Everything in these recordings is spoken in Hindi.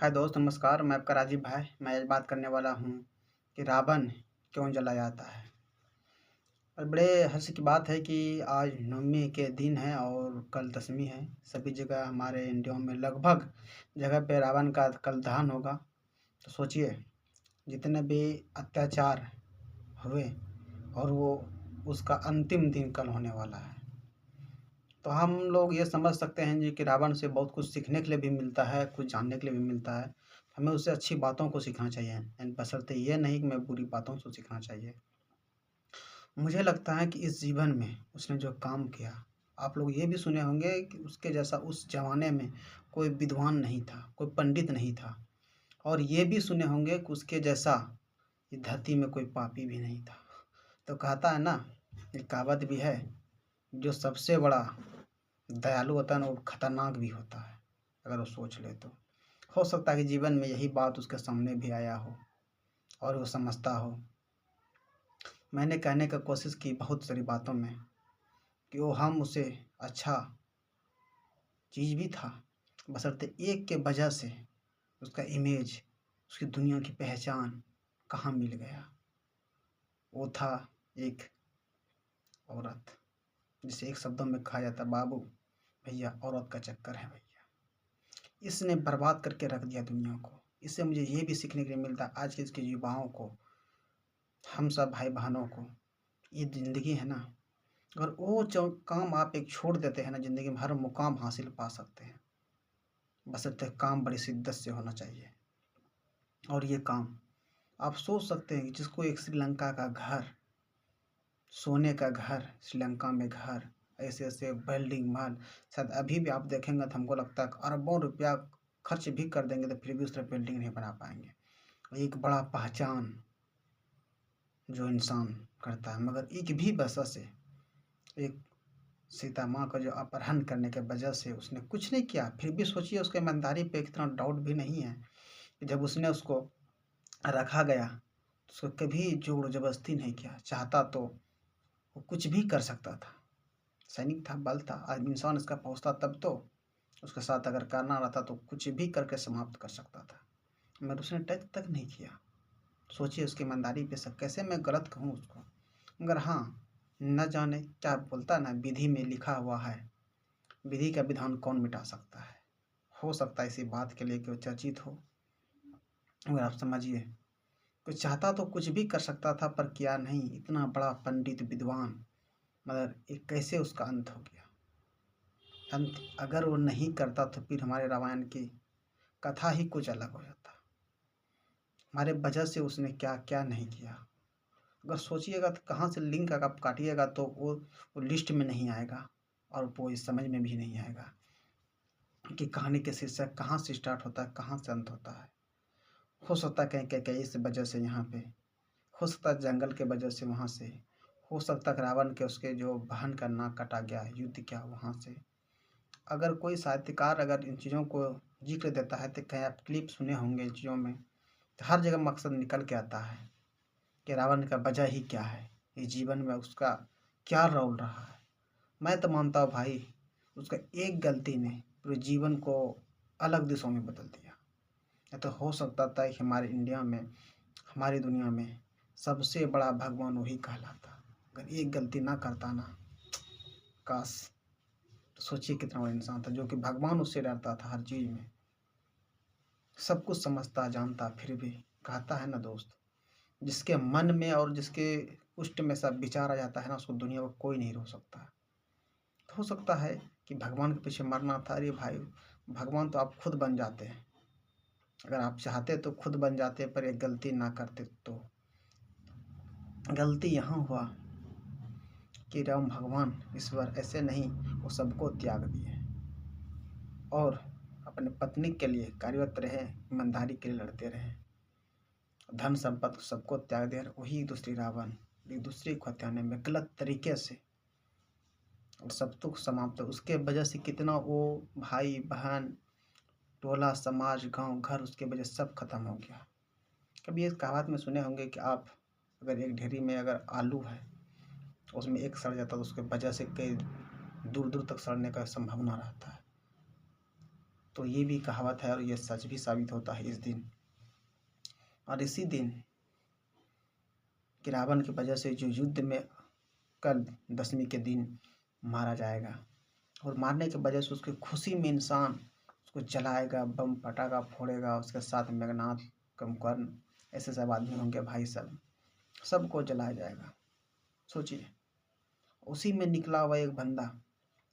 हाय दोस्त, नमस्कार। मैं आपका राजीव भाई। मैं आज बात करने वाला हूँ कि रावण क्यों जला जाता है। और बड़े हर्ष की बात है कि आज नवमी के दिन है और कल दशमी है। सभी जगह हमारे इंडिया में लगभग जगह पे रावण का कल दहन होगा। तो सोचिए, जितने भी अत्याचार हुए और वो उसका अंतिम दिन कल होने वाला है। तो हम लोग ये समझ सकते हैं जी कि रावण से बहुत कुछ सीखने के लिए भी मिलता है, कुछ जानने के लिए भी मिलता है। हमें उससे अच्छी बातों को सीखना चाहिए, एंड बशर्ते ये नहीं कि मैं बुरी बातों से सीखना चाहिए। मुझे लगता है कि इस जीवन में उसने जो काम किया, आप लोग ये भी सुने होंगे कि उसके जैसा उस ज़माने में कोई विद्वान नहीं था, कोई पंडित नहीं था। और ये भी सुने होंगे कि उसके जैसा इस धरती में कोई पापी भी नहीं था। तो कहता है ना, एक कहावत भी है, जो सबसे बड़ा दयालु होता है ना, वो खतरनाक भी होता है। अगर वो सोच ले तो हो सकता है कि जीवन में यही बात उसके सामने भी आया हो और वो समझता हो। मैंने कहने का कोशिश की बहुत सारी बातों में कि वो हम उसे अच्छा चीज़ भी था, बशर्ते एक के वजह से उसका इमेज, उसकी दुनिया की पहचान कहाँ मिल गया। वो था एक औरत, जिसे एक शब्दों में कहा जाता, बाबू भैया औरत का चक्कर है भैया। इसने बर्बाद करके रख दिया दुनिया को। इससे मुझे ये भी सीखने के लिए मिलता है आज के इसके युवाओं को, हम सब भाई बहनों को, ये ज़िंदगी है ना, अगर वो जो काम आप एक छोड़ देते हैं ना, ज़िंदगी में हर मुकाम हासिल पा सकते हैं। बशर्ते काम बड़ी शिद्दत से होना चाहिए। और ये काम आप सोच सकते हैं कि जिसको एक श्रीलंका का घर, सोने का घर, श्रीलंका में घर, ऐसे ऐसे बिल्डिंग महल, शायद अभी भी आप देखेंगे तो हमको लगता है अरबों रुपया खर्च भी कर देंगे तो फिर भी उस तरह बिल्डिंग नहीं बना पाएंगे। एक बड़ा पहचान जो इंसान करता है, मगर एक भी वजह से, एक सीता माँ का जो अपहरण करने के वजह से उसने कुछ नहीं किया, फिर भी सोचिए उसके ईमानदारी पे इतना डाउट भी नहीं है कि जब उसने उसको रखा गया तो उसको कभी जोर जबरदस्ती नहीं किया। चाहता तो वो कुछ भी कर सकता था, सैनिक था, बल था। आज इंसान इसका पहुँचता तब तो उसके साथ अगर करना रहता तो कुछ भी करके समाप्त कर सकता था, मगर उसने टच तक नहीं किया। सोचिए उसकी ईमानदारी पे सब, कैसे मैं गलत कहूँ उसको। मगर हाँ, न जाने क्या बोलता है ना, विधि में लिखा हुआ है, विधि का विधान कौन मिटा सकता है। हो सकता है इसी बात के लिए कि वो चर्चित हो, मगर आप समझिए, कोई चाहता तो कुछ भी कर सकता था पर किया नहीं। इतना बड़ा पंडित विद्वान, मगर ये कैसे उसका अंत हो गया। अंत अगर वो नहीं करता तो फिर हमारे रामायण की कथा ही कुछ अलग हो जाता। हमारे वजह से उसने क्या क्या नहीं किया। अगर सोचिएगा तो कहाँ से लिंक अगर आप काटिएगा तो वो लिस्ट में नहीं आएगा और वो इस समझ में भी नहीं आएगा कि कहानी के शीर्षक कहाँ से स्टार्ट होता है, कहाँ से अंत होता है। हो सकता है कहीं कहीं कहीं इस वजह से यहाँ पे, हो सकता है जंगल के वजह से वहाँ से, हो सकता है रावण के उसके जो बहन का नाक कटा गया, युद्ध किया वहाँ से। अगर कोई साहित्यकार अगर इन चीज़ों को जिक्र देता है तो कहीं आप क्लिप सुने होंगे इन चीज़ों में, तो हर जगह मकसद निकल के आता है कि रावण का वजह ही क्या है, इस जीवन में उसका क्या रोल रहा है। मैं तो मानता हूँ भाई, उसका एक गलती ने पूरे जीवन को अलग दिशा में बदल दिया। या तो हो सकता था कि हमारे इंडिया में, हमारी दुनिया में सबसे बड़ा भगवान वही कहलाता। अगर एक गलती ना करता ना, काश। तो सोचिए कितना बड़ा इंसान था जो कि भगवान उससे डरता था हर चीज़ में, सब कुछ समझता जानता, फिर भी कहता है ना दोस्त, जिसके मन में और जिसके उष्ट में सब विचार आ जाता है ना, उसको दुनिया को कोई नहीं रोक सकता। तो हो सकता है कि भगवान के पीछे मरना था। अरे भाई, भगवान तो आप खुद बन जाते हैं, अगर आप चाहते तो खुद बन जाते, पर एक गलती ना करते तो। गलती यहाँ हुआ कि राम भगवान ईश्वर ऐसे नहीं, वो सबको त्याग दिए और अपने पत्नी के लिए कार्यरत रहे, ईमानदारी के लिए लड़ते रहे, धन संपत्ति सबको त्याग दिया। वही दूसरी रावण एक दूसरे को हत्याने में गलत तरीके से, और सब तो समाप्त। उसके वजह से कितना वो भाई बहन, टोला समाज, गांव घर, उसके वजह सब खत्म हो गया। कभी इस कहावत में सुने होंगे कि आप अगर एक ढेरी में अगर आलू है, उसमें एक सड़ जाता है तो उसके वजह से कई दूर दूर तक सड़ने का संभावना रहता है। तो ये भी कहावत है और ये सच भी साबित होता है इस दिन। और इसी दिन कि रावण की वजह से जो युद्ध में कल दशमी के दिन मारा जाएगा, और मारने की वजह से उसकी खुशी में इंसान उसको जलाएगा, बम पटाखा फोड़ेगा, उसके साथ मेघनाथ, कुंभकर्ण, ऐसे सब आदमी होंगे भाई, सबको जलाया जाएगा। सोचिए, उसी में निकला हुआ एक बंदा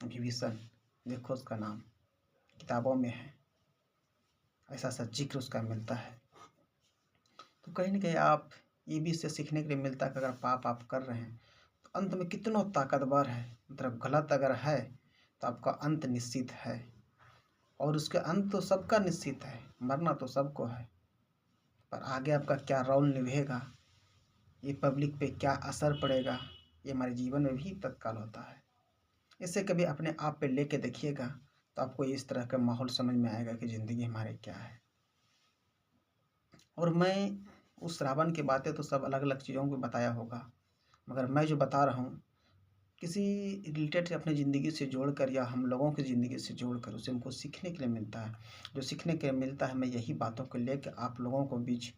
विभीषण, देखो उसका नाम किताबों में है, ऐसा सा जिक्र उसका मिलता है। तो कहीं ना कहीं आप ये भी इससे सीखने के लिए मिलता है कि अगर पाप आप कर रहे हैं तो अंत में कितना ताकतवर है, मतलब गलत अगर है तो आपका अंत निश्चित है, और उसके अंत तो सबका निश्चित है, मरना तो सबको है, पर आगे आपका क्या रोल निभेगा, ये पब्लिक पे क्या असर पड़ेगा, ये हमारे जीवन में भी तत्काल होता है। इसे कभी अपने आप पे लेके देखिएगा तो आपको इस तरह का माहौल समझ में आएगा कि ज़िंदगी हमारे क्या है। और मैं उस रावण की बातें तो सब अलग अलग चीज़ों को बताया होगा, मगर मैं जो बता रहा हूँ किसी रिलेटेड अपनी ज़िंदगी से जोड़कर या हम लोगों की ज़िंदगी से जोड़कर उसे हमको सीखने के लिए मिलता है। जो सीखने के लिए मिलता है, मैं यही बातों को लेकर आप लोगों को बीच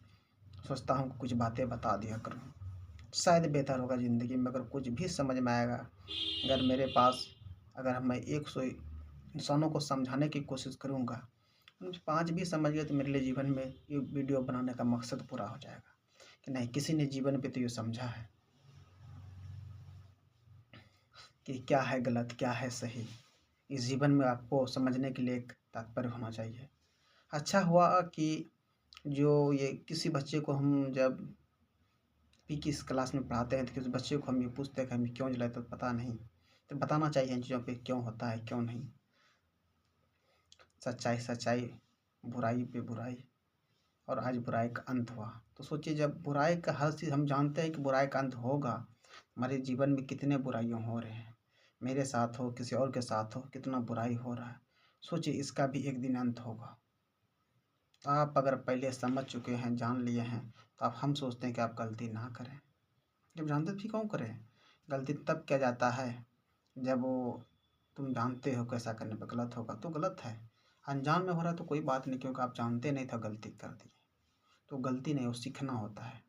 सोचता हूँ कुछ बातें बता दिया करूँ, शायद बेहतर होगा ज़िंदगी में। अगर कुछ भी समझ में आएगा, अगर मेरे पास, अगर मैं 100 इंसानों को समझाने की कोशिश करूँगा, उन 5 भी समझ गए तो मेरे लिए जीवन में ये वीडियो बनाने का मकसद पूरा हो जाएगा कि नहीं, किसी ने जीवन पे तो ये समझा है कि क्या है गलत, क्या है सही। इस जीवन में आपको समझने के लिए एक तात्पर्य होना चाहिए। अच्छा हुआ कि जो ये किसी बच्चे को हम जब पी की इस क्लास में पढ़ाते हैं तो किसी बच्चे को हम ये पूछते हैं कि हमें क्यों जलाए, तो पता नहीं, तो बताना चाहिए इन चीज़ों पे क्यों होता है क्यों नहीं। सच्चाई सच्चाई, बुराई पे बुराई, और आज बुराई का अंत हुआ। तो सोचिए, जब बुराई का हर चीज़ हम जानते हैं कि बुराई का अंत होगा, हमारे जीवन में कितने बुराइयां हो रहे हैं, मेरे साथ हो किसी और के साथ हो, कितना बुराई हो रहा है। सोचिए, इसका भी एक दिन अंत होगा। तो आप अगर पहले समझ चुके हैं, जान लिए हैं, तो आप हम सोचते हैं कि आप गलती ना करें। जब जानते थे क्यों करें? गलती तब किया जाता है जब वो तुम जानते हो कैसा करने पर गलत होगा तो गलत है। अनजान में हो रहा है तो कोई बात नहीं, क्योंकि आप जानते नहीं था, गलती कर दी तो गलती नहीं, वो सीखना होता है।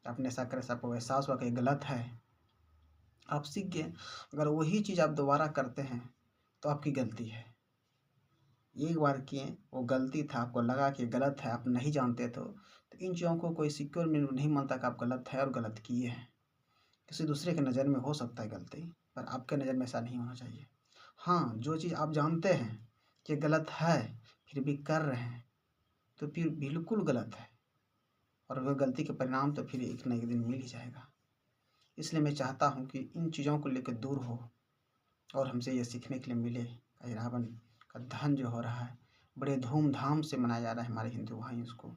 आपने ऐसा करे, आपको एहसास हुआ कि गलत है, आप सीख गए। अगर वही चीज़ आप दोबारा करते हैं तो आपकी गलती है। एक बार किए, वो गलती था, आपको लगा कि गलत है, आप नहीं जानते तो इन चीज़ों को कोई सिक्योर में नहीं मानता कि आप गलत है और गलत किए हैं। किसी दूसरे की नज़र में हो सकता है गलती, पर आपके नज़र में ऐसा नहीं होना चाहिए। हाँ, जो चीज़ आप जानते हैं कि गलत है फिर भी कर रहे हैं तो फिर बिल्कुल गलत है, और वह गलती के परिणाम तो फिर एक न एक दिन मिल ही जाएगा। इसलिए मैं चाहता हूँ कि इन चीज़ों को लेकर दूर हो और हमसे ये सीखने के लिए मिले कि रावण का दहन जो हो रहा है बड़े धूमधाम से मनाया जा रहा है हमारे हिंदू भाई उसको।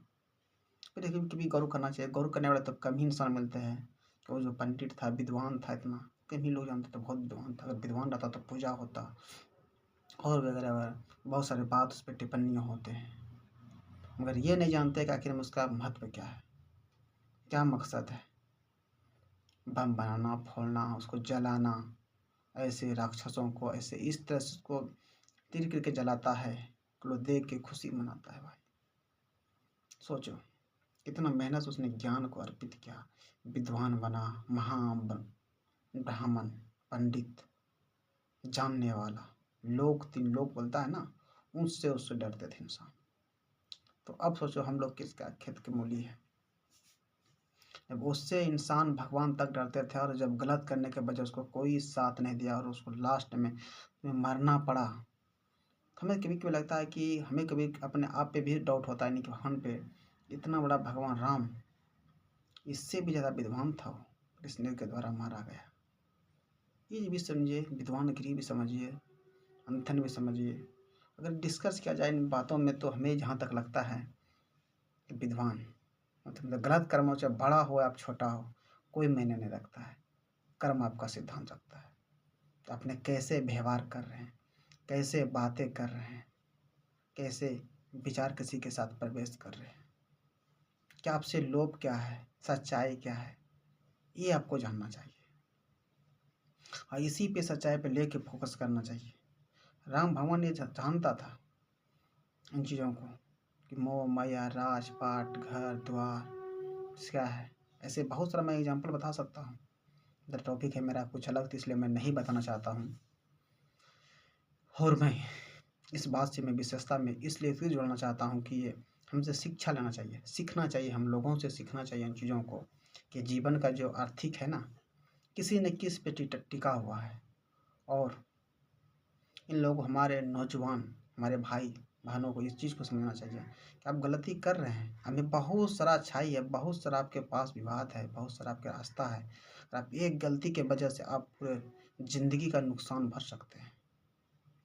फिर लेकिन कभी गौर करना चाहिए, गौर करने वाले तो कम ही इंसान मिलते हैं। कि वो जो पंडित था, विद्वान था, इतना कम ही लोग जानते थे, बहुत विद्वान था। अगर विद्वान रहता तो पूजा होता और वगैरह वगैरह, बहुत सारे बात उस पर टिप्पणियाँ होते हैं, मगर ये नहीं जानते कि आखिर में उसका महत्व क्या है, क्या मकसद है। बम बनाना, फोड़ना, उसको जलाना, ऐसे राक्षसों को ऐसे इस तरह से उसको तीर करके जलाता है, लोग देख के खुशी मनाता है भाई। सोचो, कितना मेहनत से उसने ज्ञान को अर्पित किया, विद्वान बना, ब्राह्मण, पंडित, जानने वाला, लोग, 3 लोग बोलता है ना, उससे उससे डरते थे इंसान। तो अब सोचो हम लोग किसका खेत की मूली है। जब उससे इंसान भगवान तक डरते थे, और जब गलत करने के बजाय उसको कोई साथ नहीं दिया और उसको लास्ट में मरना पड़ा, तो हमें कभी कभी लगता है कि हमें कभी अपने आप पे भी डाउट होता है, नहीं कि भगवान पे, इतना बड़ा भगवान राम, इससे भी ज़्यादा विद्वान था वो, कृष्ण के द्वारा मारा गया। ये भी समझिए, विद्वानगिरी भी समझिए, अंथन भी समझिए। अगर डिस्कस किया जाए इन बातों में तो हमें जहाँ तक लगता है कि विद्वान मतलब गलत कर्म हो, चाहे बड़ा हो या छोटा हो, कोई मायने नहीं रखता है, कर्म आपका सिद्धांत रखता है। तो आपने कैसे व्यवहार कर रहे हैं, कैसे बातें कर रहे हैं, कैसे विचार किसी के साथ प्रवेश कर रहे हैं, क्या आपसे लोभ क्या है, सच्चाई क्या है, ये आपको जानना चाहिए। और इसी पे सच्चाई पे लेके फोकस करना चाहिए। राम भगवान ये जानता था इन चीज़ों को कि मोह माया राज पाट घर द्वार क्या है। ऐसे बहुत सारा मैं एग्जांपल बता सकता हूँ। इधर टॉपिक है मेरा कुछ अलग, तो इसलिए मैं नहीं बताना चाहता हूँ। और मैं इस बात से मैं विशेषता में इसलिए फिर जोड़ना चाहता हूँ कि ये हमसे शिक्षा लेना चाहिए, सीखना चाहिए, हम लोगों से सीखना चाहिए इन चीज़ों को कि जीवन का जो आर्थिक है ना, किसी न किस पे टिका हुआ है। और इन लोग हमारे नौजवान, हमारे भाई बहनों को इस चीज़ को समझना चाहिए कि आप गलती कर रहे हैं। हमें बहुत सारा अच्छाई है, बहुत सारा आपके पास विवाद है, बहुत सारा आपका रास्ता है। और आप एक गलती के वजह से आप पूरे ज़िंदगी का नुकसान भर सकते हैं।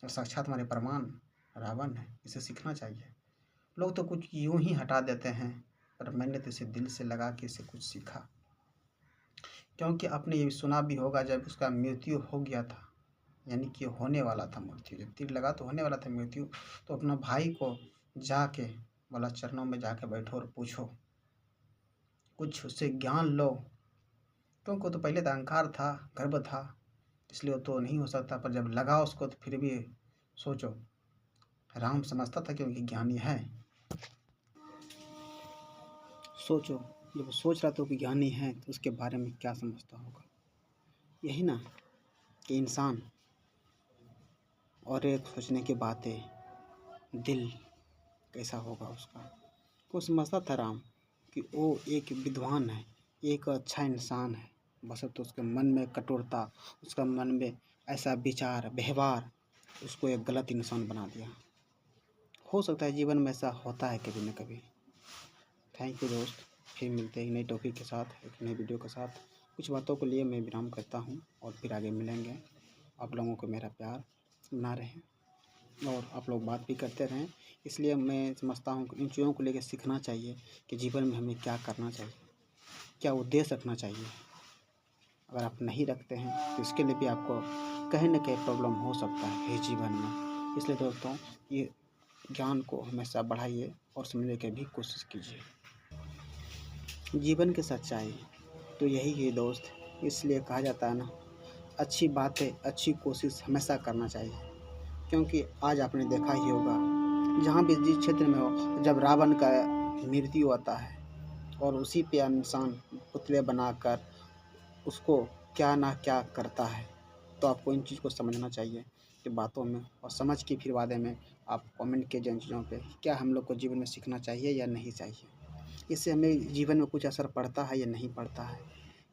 और साक्षात हमारे प्रमाण रावण है, इसे सीखना चाहिए। लोग तो कुछ यूं ही हटा देते हैं, पर मैंने तो इसे दिल से लगा के इसे कुछ सीखा। क्योंकि आपने ये सुना भी होगा, जब उसका मृत्यु हो गया था, यानी कि होने वाला था मृत्यु, जब तीर लगा तो होने वाला था मृत्यु, तो अपना भाई को जाके बोला चरणों में जाके बैठो और पूछो, कुछ उससे ज्ञान लो। क्योंकि तो पहले तो अहंकार था, गर्व था, इसलिए तो नहीं हो सकता। पर जब लगा उसको तो फिर भी सोचो, राम समझता था क्योंकि ज्ञानी है। सोचो, जब सोच रहा था कि ज्ञानी है तो उसके बारे में क्या समझता होगा। यही ना कि इंसान और एक सोचने की बात है, दिल कैसा होगा उसका। वो समझता था राम कि वो एक विद्वान है, एक अच्छा इंसान है, बस तो उसके मन में कठोरता, उसका मन में ऐसा विचार व्यवहार उसको एक गलत इंसान बना दिया। हो सकता है जीवन में ऐसा होता है कभी न कभी। थैंक यू दोस्त, फिर मिलते हैं एक नई टॉपिक के साथ, एक नई वीडियो के साथ। कुछ बातों के लिए मैं विराम करता हूँ और फिर आगे मिलेंगे। आप लोगों को मेरा प्यार बना रहें और आप लोग बात भी करते रहें। इसलिए मैं समझता हूँ कि इन चीज़ों को लेकर सीखना चाहिए कि जीवन में हमें क्या करना चाहिए, क्या उद्देश्य रखना चाहिए। अगर आप नहीं रखते हैं तो इसके लिए भी आपको कहीं न कहीं प्रॉब्लम हो सकता है इस जीवन में। इसलिए दोस्तों, ये ज्ञान को हमेशा बढ़ाइए और समझने की भी कोशिश कीजिए। जीवन की सच्चाई तो यही है दोस्त। इसलिए कहा जाता है ना, अच्छी बातें, अच्छी कोशिश हमेशा करना चाहिए। क्योंकि आज आपने देखा ही होगा, जहाँ भी जिस क्षेत्र में हो, जब रावण का मृत्यु होता है और उसी पे इंसान पुतले बनाकर उसको क्या ना क्या करता है। तो आपको इन चीज़ को समझना चाहिए कि बातों में, और समझ के फिर वादे में आप कमेंट कीजिए इन चीज़ों पे, क्या हम लोग को जीवन में सीखना चाहिए या नहीं चाहिए। इससे हमें जीवन में कुछ असर पड़ता है या नहीं पड़ता है,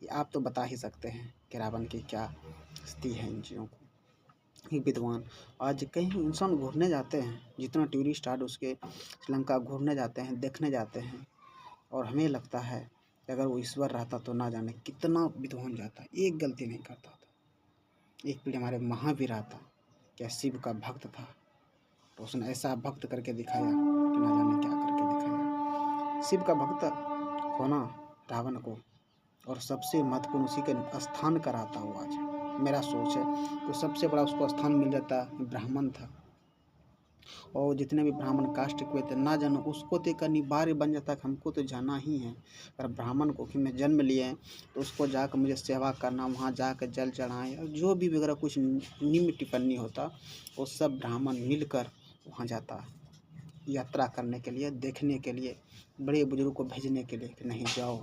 ये आप तो बता ही सकते हैं कि रावण की क्या स्थिति है इन चीज़ों को। ये विद्वान आज कहीं इंसान घूमने जाते हैं, जितना टूरिस्ट आज उसके श्रीलंका घूमने जाते हैं, देखने जाते हैं, और हमें लगता है कि अगर वो ईश्वर रहता तो ना जाने कितना विद्वान जाता, एक गलती नहीं करता था। एक पीढ़ी हमारे महावीर था, क्या शिव का भक्त था, तो उसने ऐसा भक्त करके दिखाया कि ना जाने क्या करके दिखाया। शिव का भक्त होना रावण को, और सबसे महत्वपूर्ण उसी के स्थान कराता हुआ आज मेरा सोच है, तो सबसे बड़ा उसको स्थान मिल जाता ब्राह्मण था। और जितने भी ब्राह्मण कास्ट के थे, ना जानो उसको तो एक अनिवार्य बन जाता कि हमको तो जाना ही है। अगर ब्राह्मण को कि मैं जन्म लिए हैं तो उसको जाकर मुझे सेवा करना, वहाँ जाकर जल चढ़ाएँ, और जो भी वगैरह कुछ निम्न टिप्पणी होता, वो सब ब्राह्मण मिलकर वहाँ जाता यात्रा करने के लिए, देखने के लिए, बड़े बुजुर्ग को भेजने के लिए कि नहीं जाओ,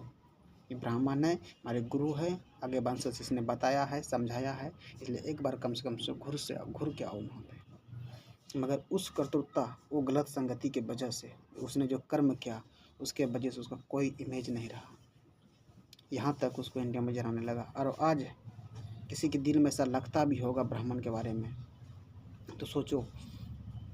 ये ब्राह्मण है, हमारे गुरु है, आगे वंश से इसने बताया है, समझाया है, इसलिए एक बार कम से घुर के आओ वहाँ पे। मगर उस कर्तृत्वता, वो गलत संगति के वजह से उसने जो कर्म किया, उसके वजह से उसका कोई इमेज नहीं रहा। यहाँ तक उसको इंडिया में जलाने लगा। और आज किसी के दिल में ऐसा लगता भी होगा ब्राह्मण के बारे में, तो सोचो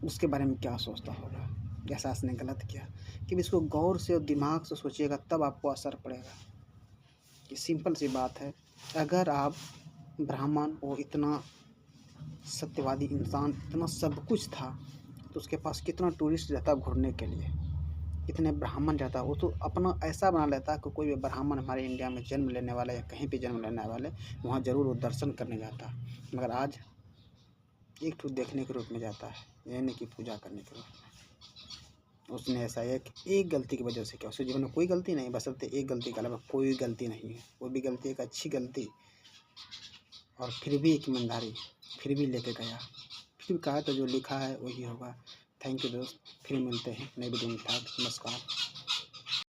उसके बारे में क्या सोचता होगा, जैसा उसने गलत किया। कि इसको गौर से और दिमाग से सोचिएगा, तब आपको असर पड़ेगा। ये सिंपल सी बात है। अगर आप ब्राह्मण, वो इतना सत्यवादी इंसान, इतना सब कुछ था, तो उसके पास कितना टूरिस्ट जाता घूमने के लिए, कितने ब्राह्मण जाता। वो तो अपना ऐसा बना लेता कि कोई भी ब्राह्मण हमारे इंडिया में जन्म लेने वाला या कहीं भी जन्म लेने वाले, वहाँ ज़रूर वो दर्शन करने जाता। मगर आज एक ठो देखने के रूप में जाता है, यानी कि पूजा करने के रूप में। उसने ऐसा एक गलती की वजह से किया। उसके जीवन में कोई गलती नहीं, बशर्ते एक गलती के अलावा कोई गलती नहीं है। वो भी गलती एक अच्छी गलती, और फिर भी एक ईमानदारी, फिर भी लेके गया, फिर कहा तो जो लिखा है वही होगा। थैंक यू दोस्त, फिर मिलते हैं नई वीडियो में। नमस्कार।